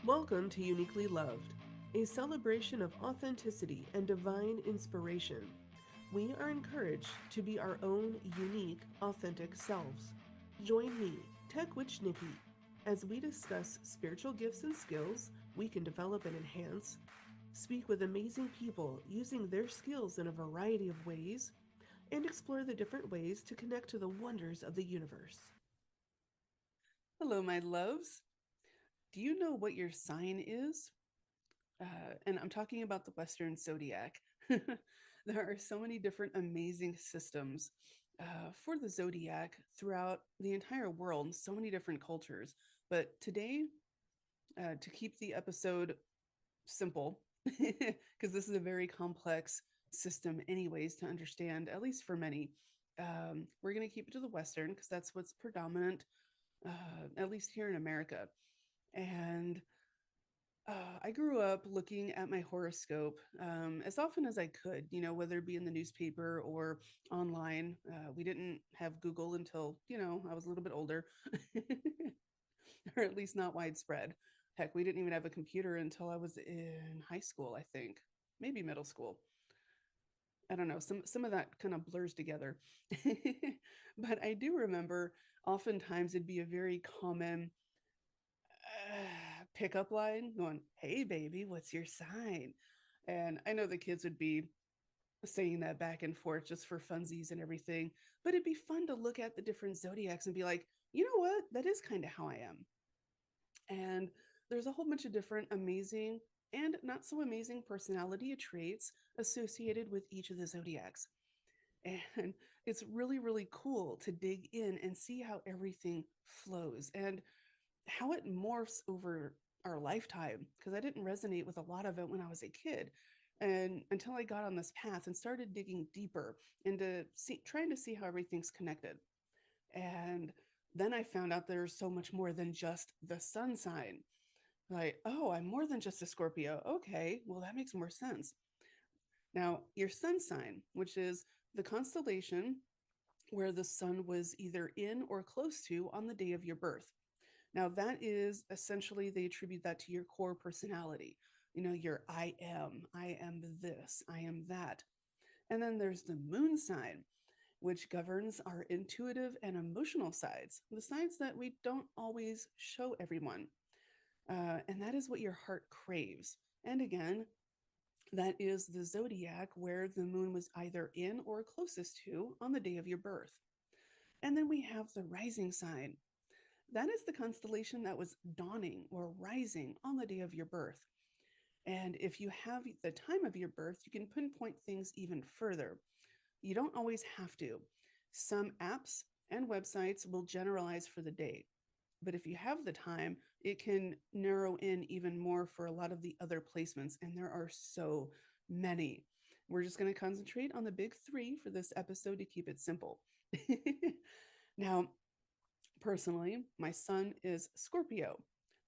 Welcome to Uniquely Loved, a celebration of authenticity and divine inspiration. We are encouraged to be our own unique, authentic selves. Join me, Tech Witch Niki, as we discuss spiritual gifts and skills we can develop and enhance, speak with amazing people using their skills in a variety of ways, and explore the different ways to connect to the wonders of the universe. Hello, my loves. Do you know what your sign is? And I'm talking about the Western Zodiac. There are so many different amazing systems for the zodiac throughout the entire world, so many different cultures. But today, to keep the episode simple, because this is a very complex system, anyways, to understand, at least for many, we're going to keep it to the Western because that's what's predominant, at least here in America. And I grew up looking at my horoscope as often as I could, whether it be in the newspaper or online. We didn't have Google until, I was a little bit older, or at least not widespread. Heck, we didn't even have a computer until I was in high school, I think, maybe middle school. I don't know. Some of that kind of blurs together. But I do remember oftentimes it'd be a very common pickup line going, "Hey, baby, what's your sign?" And I know the kids would be saying that back and forth just for funsies and everything, but it'd be fun to look at the different zodiacs and be like, you know what? That is kind of how I am. And there's a whole bunch of different amazing and not so amazing personality traits associated with each of the zodiacs. And it's really, really cool to dig in and see how everything flows and how it morphs over our lifetime, because I didn't resonate with a lot of it when I was a kid. And until I got on this path and started digging deeper into trying to see how everything's connected. And then I found out there's so much more than just the sun sign. Like, oh, I'm more than just a Scorpio. Okay, well, that makes more sense. Now, your sun sign, which is the constellation where the sun was either in or close to on the day of your birth. Now, that is essentially, they attribute that to your core personality. Your I am this, I am that. And then there's the moon sign, which governs our intuitive and emotional sides, the sides that we don't always show everyone. And that is what your heart craves. And again, that is the zodiac where the moon was either in or closest to on the day of your birth. And then we have the rising sign. That is the constellation that was dawning or rising on the day of your birth. And if you have the time of your birth, you can pinpoint things even further. You don't always have to. Some apps and websites will generalize for the day. But if you have the time, it can narrow in even more for a lot of the other placements. And there are so many. We're just going to concentrate on the big three for this episode to keep it simple. Now, personally, my sun is Scorpio,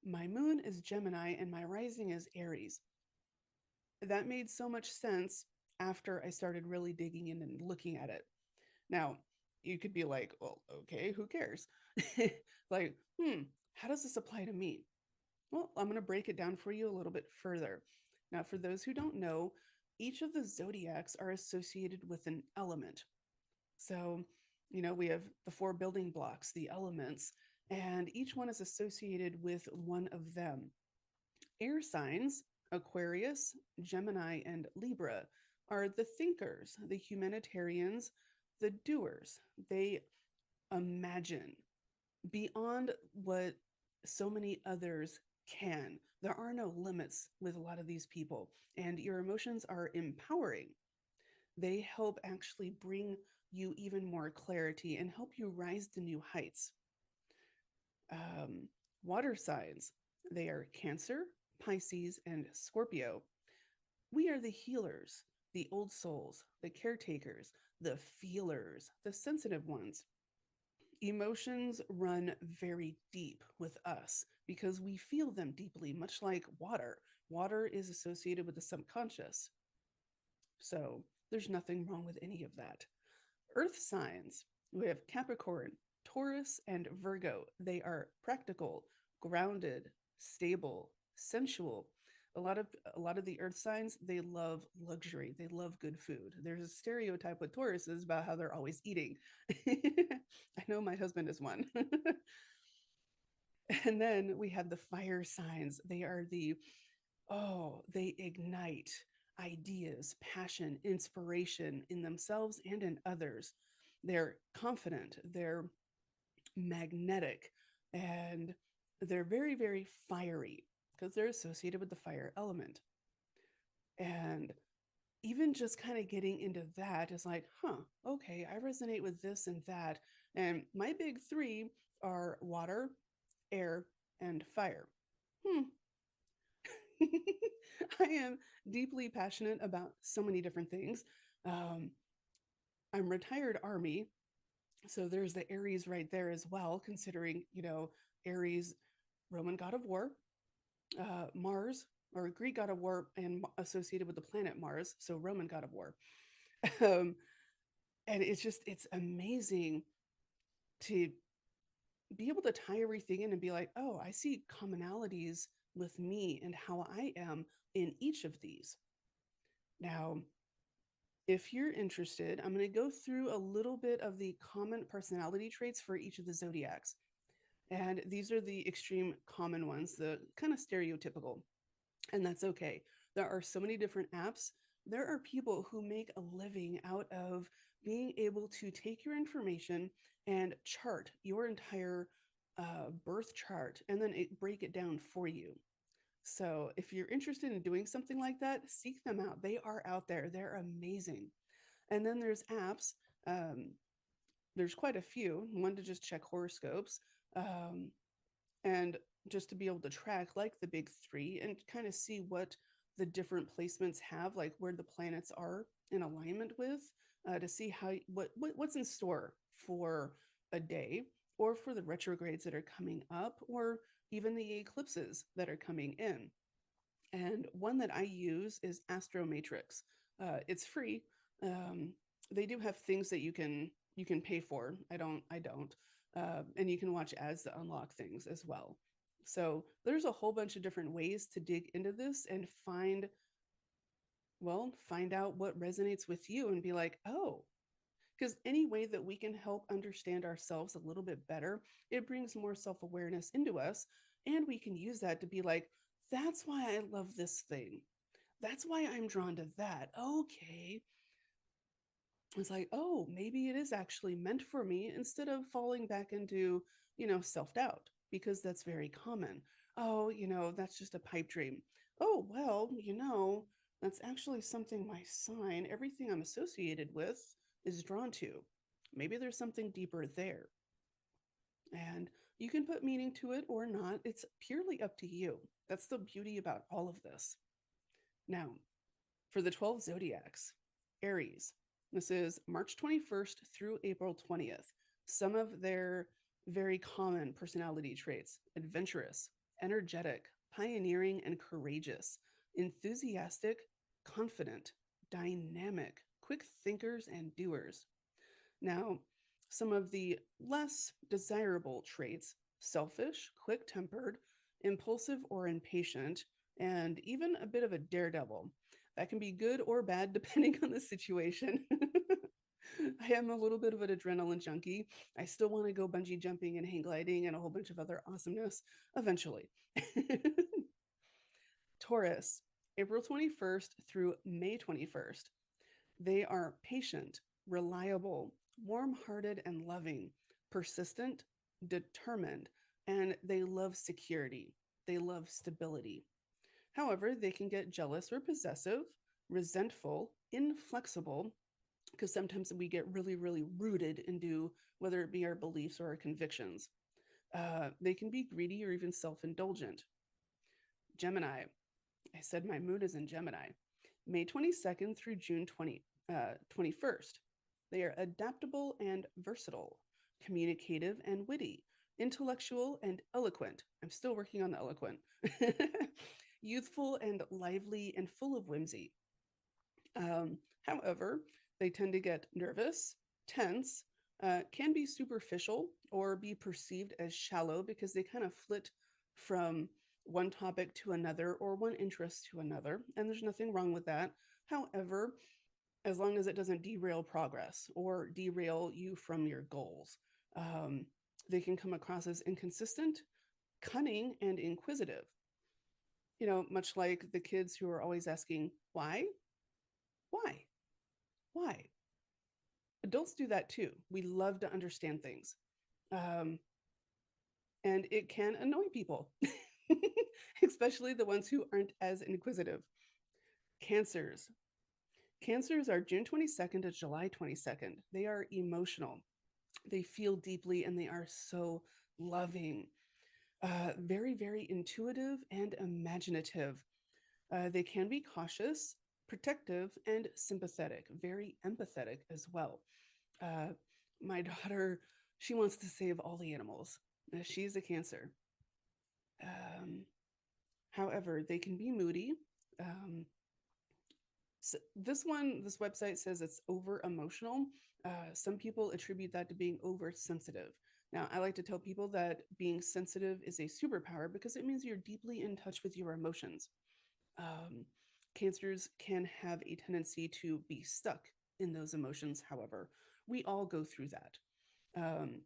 my moon is Gemini, and my rising is Aries. That made so much sense after I started really digging in and looking at it. Now, you could be like, well, okay, who cares? Like, how does this apply to me? Well, I'm going to break it down for you a little bit further. Now, for those who don't know, each of the zodiacs are associated with an element. So, we have the four building blocks, the elements, and each one is associated with one of them. Air signs, Aquarius, Gemini, and Libra, are the thinkers, the humanitarians, the doers. They imagine beyond what so many others can. There are no limits with a lot of these people, and your emotions are empowering. They help actually bring you even more clarity and help you rise to new heights. Um, Water signs, they are Cancer, Pisces, and Scorpio. We are the healers, the old souls, the caretakers, the feelers, the sensitive ones. Emotions run very deep with us because we feel them deeply, much like water. Water is associated with the subconscious. So there's nothing wrong with any of that. Earth signs, we have Capricorn, Taurus, and Virgo. They are practical, grounded, stable, sensual. A lot of the earth signs, they love luxury. They love good food. There's a stereotype with Tauruses about how they're always eating. I know my husband is one. And then we have the fire signs. They are they ignite ideas, passion, inspiration in themselves and in others. They're confident, they're magnetic, and they're very, very fiery because they're associated with the fire element. And even just kind of getting into that is like, huh, okay, I resonate with this and that. And my big three are water, air, and fire. Hmm. I am deeply passionate about so many different things. Um, I'm retired Army, so there's the Aries right there as well, considering, Aries, Roman god of war, Mars, or Greek god of war, and associated with the planet Mars, so Roman god of war. Um, and it's amazing to be able to tie everything in and be like, oh, I see commonalities with me and how I am in each of these. Now, if you're interested, I'm going to go through a little bit of the common personality traits for each of the zodiacs. And these are the extreme common ones, the kind of stereotypical. And that's okay. There are so many different apps. There are people who make a living out of being able to take your information and chart your entire birth chart and then break it down for you. So if you're interested in doing something like that, seek them out. They are out there. They're amazing. And then there's apps. Um, there's quite a few. One to just check horoscopes, um, and just to be able to track like the big three and kind of see what the different placements have, like where the planets are in alignment with, to see how what's in store for a day or for the retrogrades that are coming up or even the eclipses that are coming in. And one that I use is Astromatrix. It's free. Um, they do have things that you can pay for. I don't, and you can watch ads to unlock things as well. So there's a whole bunch of different ways to dig into this and find out what resonates with you and be like, oh, because any way that we can help understand ourselves a little bit better, it brings more self awareness into us. And we can use that to be like, that's why I love this thing. That's why I'm drawn to that. Okay. It's like, oh, maybe it is actually meant for me instead of falling back into, self doubt, because that's very common. Oh, that's just a pipe dream. Oh, well, that's actually something my sign, everything I'm associated with, is drawn to. Maybe there's something deeper there. And you can put meaning to it or not. It's purely up to you. That's the beauty about all of this. Now, for the 12 zodiacs, Aries, this is March 21st through April 20th. Some of their very common personality traits: adventurous, energetic, pioneering, and courageous, enthusiastic, confident, dynamic, quick thinkers, and doers. Now, some of the less desirable traits: selfish, quick tempered, impulsive or impatient, and even a bit of a daredevil. That can be good or bad depending on the situation. I am a little bit of an adrenaline junkie. I still want to go bungee jumping and hang gliding and a whole bunch of other awesomeness eventually. Taurus, April 21st through May 21st. They are patient, reliable, warm hearted, and loving, persistent, determined, and they love security. They love stability. However, they can get jealous or possessive, resentful, inflexible, because sometimes we get really, really rooted into whether it be our beliefs or our convictions. They can be greedy or even self indulgent. Gemini, I said my moon is in Gemini. May 22nd through June 21st. They are adaptable and versatile, communicative and witty, intellectual and eloquent. I'm still working on the eloquent. Youthful and lively and full of whimsy. However, they tend to get nervous, tense, can be superficial, or be perceived as shallow because they kind of flit from one topic to another or one interest to another, and there's nothing wrong with that. However, as long as it doesn't derail progress or derail you from your goals, um, they can come across as inconsistent, cunning, and inquisitive. Much like the kids who are always asking, why, why, why. Adults do that too. We love to understand things. Um, and it can annoy people, especially the ones who aren't as inquisitive. Cancers. Cancers are June 22nd to July 22nd. They are emotional. They feel deeply and they are so loving. Very, very intuitive and imaginative. They can be cautious, protective, and sympathetic, very empathetic as well. Uh, my daughter, she wants to save all the animals. She's a Cancer. Um, However, they can be moody. Um, so this website says it's over emotional. Some people attribute that to being oversensitive. Now, I like to tell people that being sensitive is a superpower because it means you're deeply in touch with your emotions. Um, Cancers can have a tendency to be stuck in those emotions, however. We all go through that. Um,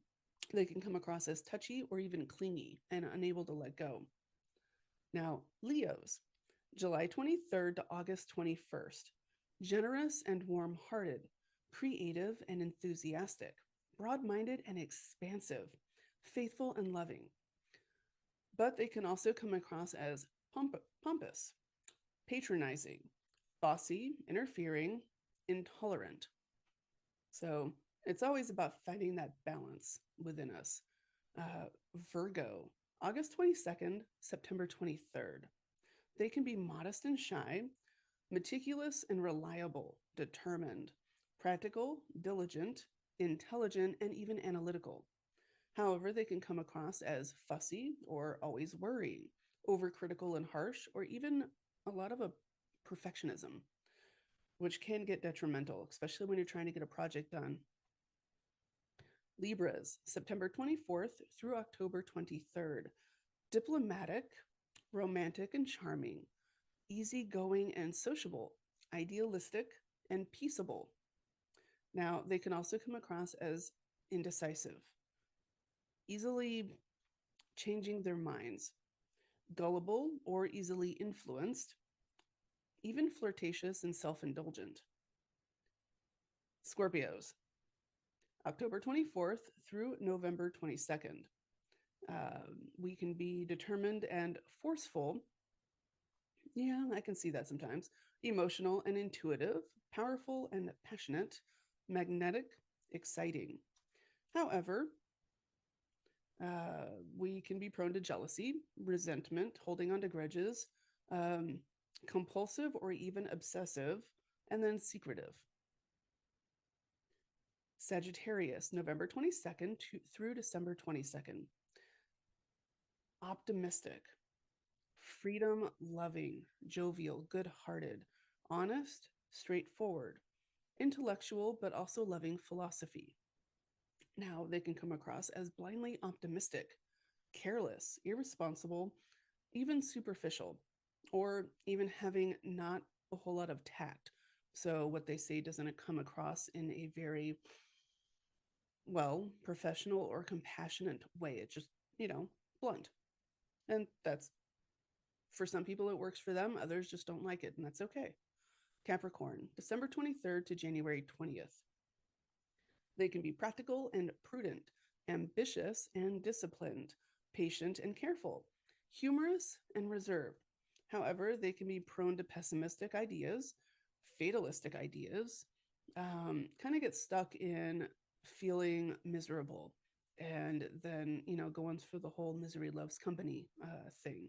they can come across as touchy or even clingy and unable to let go. Now, Leos, July 23rd to August 21st. Generous and warm hearted, creative and enthusiastic, broad minded and expansive, faithful and loving. But they can also come across as pompous, patronizing, bossy, interfering, intolerant. So it's always about finding that balance within us. Uh, Virgo, August 22nd, September 23rd. They can be modest and shy, meticulous and reliable, determined, practical, diligent, intelligent, and even analytical. However, they can come across as fussy or always worrying, overcritical and harsh, or even a lot of a perfectionism, which can get detrimental, especially when you're trying to get a project done. Libras, September 24th through October 23rd. Diplomatic, romantic, and charming, easygoing and sociable, idealistic, and peaceable. Now, they can also come across as indecisive, easily changing their minds, gullible or easily influenced, even flirtatious and self indulgent. Scorpios, October 24th through November 22nd. We can be determined and forceful. Yeah, I can see that sometimes. Emotional and intuitive, powerful and passionate, magnetic, exciting. However, we can be prone to jealousy, resentment, holding on to grudges, um, compulsive or even obsessive, and then secretive. Sagittarius, November 22nd through December 22nd. Optimistic, freedom loving, jovial, good hearted, honest, straightforward, intellectual, but also loving philosophy. Now, they can come across as blindly optimistic, careless, irresponsible, even superficial, or even having not a whole lot of tact. So, what they say doesn't come across in a very, well, professional or compassionate way. It's just, blunt. And that's, for some people, it works for them. Others just don't like it, and that's okay. Capricorn, December 23rd to January 20th. They can be practical and prudent, ambitious and disciplined, patient and careful, humorous and reserved. However, they can be prone to pessimistic ideas, fatalistic ideas, kind of get stuck in feeling miserable and then, going for the whole misery loves company thing.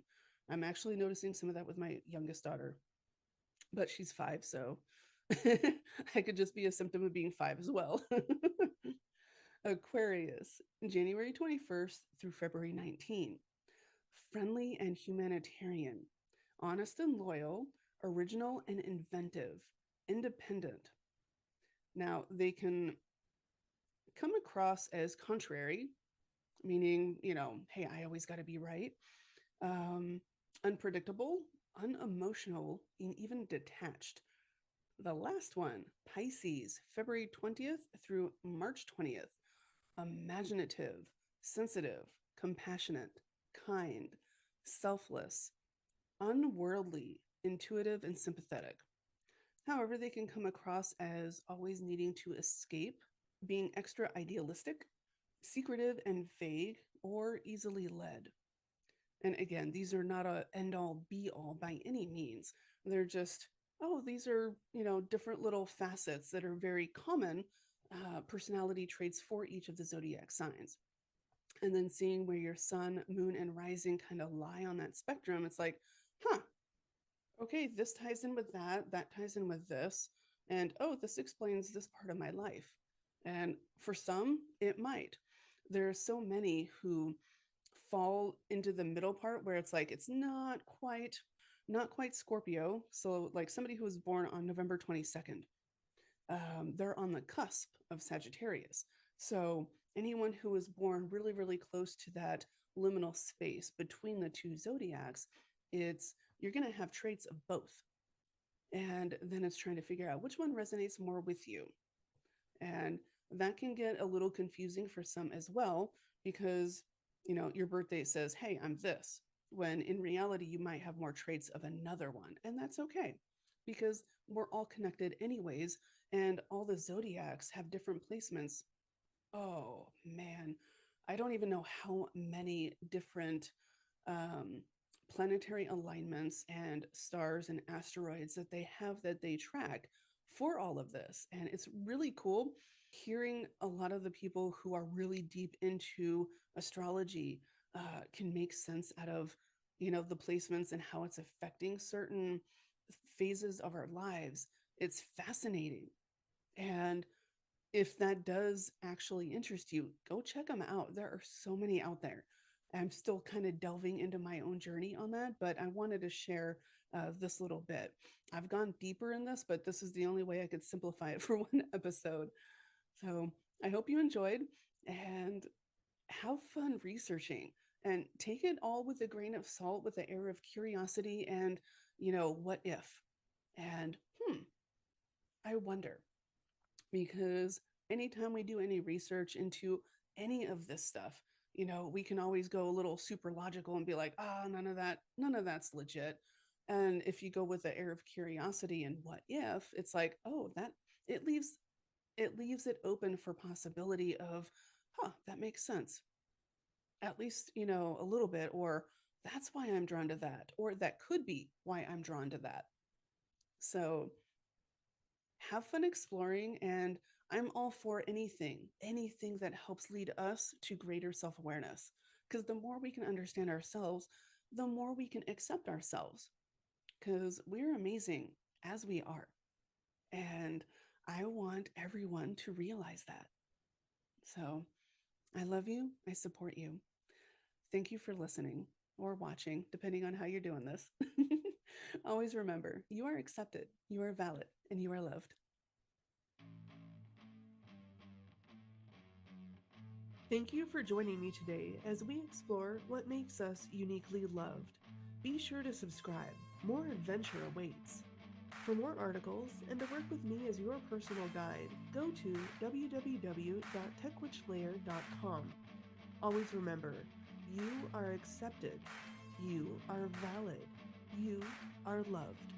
I'm actually noticing some of that with my youngest daughter, but she's 5, so I could just be a symptom of being 5 as well. Aquarius, January 21st through February 19th. Friendly and humanitarian, honest and loyal, original and inventive, independent. Now, they can come across as contrary, meaning, hey, I always got to be right. Um, unpredictable, unemotional, and even detached. The last one, Pisces, February 20th through March 20th, imaginative, sensitive, compassionate, kind, selfless, unworldly, intuitive, and sympathetic. However, they can come across as always needing to escape, being extra idealistic, secretive and vague, or easily led. And again, these are not a end all be all by any means. They're just, oh, these are, different little facets that are very common personality traits for each of the zodiac signs. And then seeing where your sun, moon, and rising kind of lie on that spectrum, it's like, huh, okay, this ties in with that, that ties in with this, and oh, this explains this part of my life. And for some, it might. There are so many who fall into the middle part where it's like it's not quite Scorpio. So like somebody who was born on November 22nd, they're on the cusp of Sagittarius. So anyone who was born really, really close to that liminal space between the two zodiacs, it's you're going to have traits of both. And then it's trying to figure out which one resonates more with you. And that can get a little confusing for some as well because, your birthday says, hey, I'm this, when in reality, you might have more traits of another one. And that's okay because we're all connected anyways. And all the zodiacs have different placements. Oh, man. I don't even know how many different um, planetary alignments and stars and asteroids that they have that they track for all of this. And it's really cool hearing a lot of the people who are really deep into astrology can make sense out of, the placements and how it's affecting certain phases of our lives. It's fascinating. And if that does actually interest you, go check them out. There are so many out there. I'm still kind of delving into my own journey on that, but I wanted to share this little bit. I've gone deeper in this, but this is the only way I could simplify it for one episode. So I hope you enjoyed and have fun researching and take it all with a grain of salt, with the air of curiosity and, what if? And, I wonder because anytime we do any research into any of this stuff, we can always go a little super logical and be like, none of that's legit. And if you go with the air of curiosity and what if, it's like, oh, that it leaves it open for possibility of, that makes sense. At least, a little bit, or that's why I'm drawn to that, or that could be why I'm drawn to that. So have fun exploring, and I'm all for anything that helps lead us to greater self-awareness, because the more we can understand ourselves, the more we can accept ourselves, because we're amazing as we are. And I want everyone to realize that. So I love you, I support you. Thank you for listening or watching, depending on how you're doing this. Always remember, you are accepted, you are valid, and you are loved. Thank you for joining me today as we explore what makes us uniquely loved. Be sure to subscribe. More adventure awaits. For more articles and to work with me as your personal guide, go to www.techwitchlayer.com. Always remember, you are accepted, you are valid, you are loved.